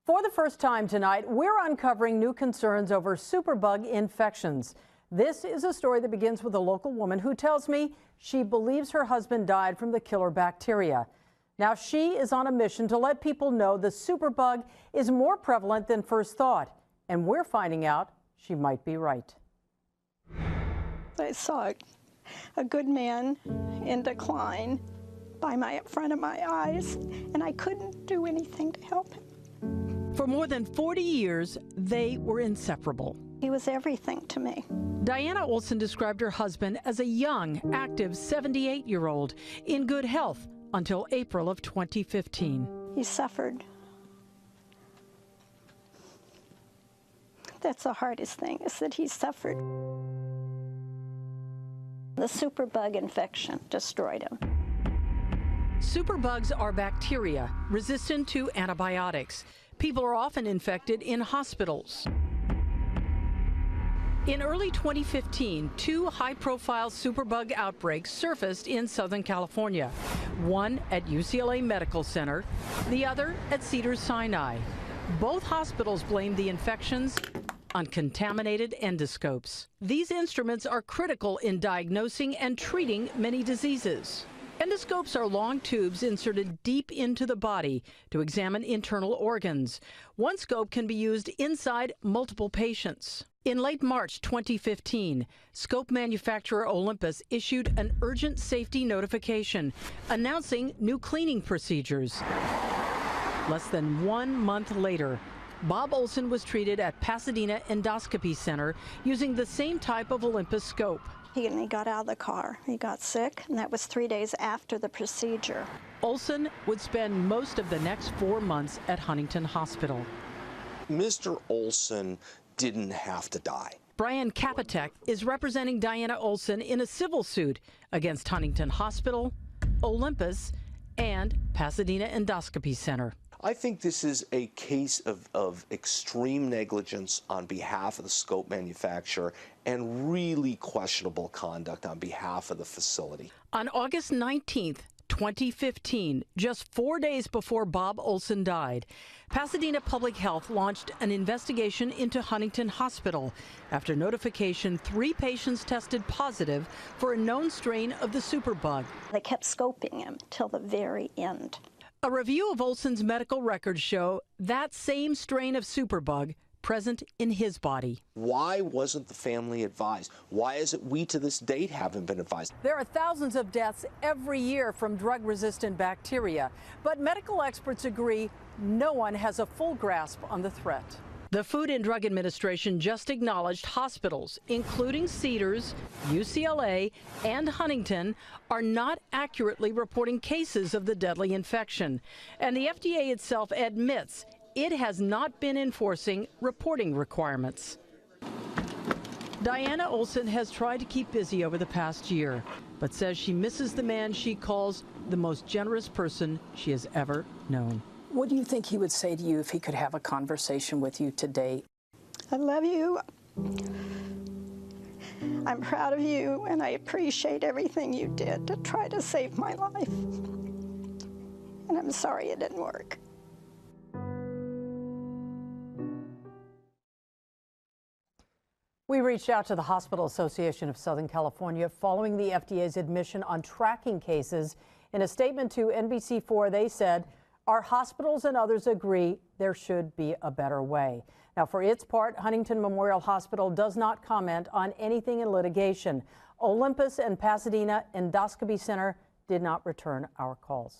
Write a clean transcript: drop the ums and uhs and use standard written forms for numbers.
For the first time tonight, we're uncovering new concerns over superbug infections. This is a story that begins with a local woman who tells me she believes her husband died from the killer bacteria. Now she is on a mission to let people know the superbug is more prevalent than first thought. And we're finding out she might be right. I saw a good man in decline by front of my eyes, and I couldn't do anything to help him. For more than 40 years, they were inseparable. He was everything to me. Diana Olson described her husband as a young, active 78-year-old in good health until April of 2015. He suffered. That's the hardest thing, is that he suffered. The superbug infection destroyed him. Superbugs are bacteria resistant to antibiotics. People are often infected in hospitals. In early 2015, two high-profile superbug outbreaks surfaced in Southern California, one at UCLA Medical Center, the other at Cedars-Sinai. Both hospitals blamed the infections on contaminated endoscopes. These instruments are critical in diagnosing and treating many diseases. Endoscopes are long tubes inserted deep into the body to examine internal organs. One scope can be used inside multiple patients. In late March 2015, scope manufacturer Olympus issued an urgent safety notification announcing new cleaning procedures. Less than 1 month later, Bob Olson was treated at Pasadena Endoscopy Center using the same type of Olympus scope. He got out of the car. He got sick, and that was 3 days after the procedure. Olson would spend most of the next 4 months at Huntington Hospital. Mr. Olson didn't have to die. Brian Kabateck is representing Diana Olson in a civil suit against Huntington Hospital, Olympus, and Pasadena Endoscopy Center. I think this is a case of extreme negligence on behalf of the scope manufacturer and really questionable conduct on behalf of the facility. On August 19th, 2015, just 4 days before Bob Olson died, Pasadena Public Health launched an investigation into Huntington Hospital. After notification, 3 patients tested positive for a known strain of the superbug. They kept scoping him till the very end. A review of Olson's medical records show that same strain of superbug present in his body. Why wasn't the family advised? Why is it we to this date haven't been advised? There are thousands of deaths every year from drug-resistant bacteria, but medical experts agree no one has a full grasp on the threat. The Food and Drug Administration just acknowledged hospitals, including Cedars, UCLA, and Huntington, are not accurately reporting cases of the deadly infection. And the FDA itself admits it has not been enforcing reporting requirements. Diana Olson has tried to keep busy over the past year, but says she misses the man she calls the most generous person she has ever known. What do you think he would say to you if he could have a conversation with you today? I love you. I'm proud of you, and I appreciate everything you did to try to save my life. And I'm sorry it didn't work. We reached out to the Hospital Association of Southern California following the FDA's admission on tracking cases. In a statement to NBC4, they said, "Our hospitals and others agree there should be a better way." Now, for its part, Huntington Memorial Hospital does not comment on anything in litigation. Olympus and Pasadena Endoscopy Center did not return our calls.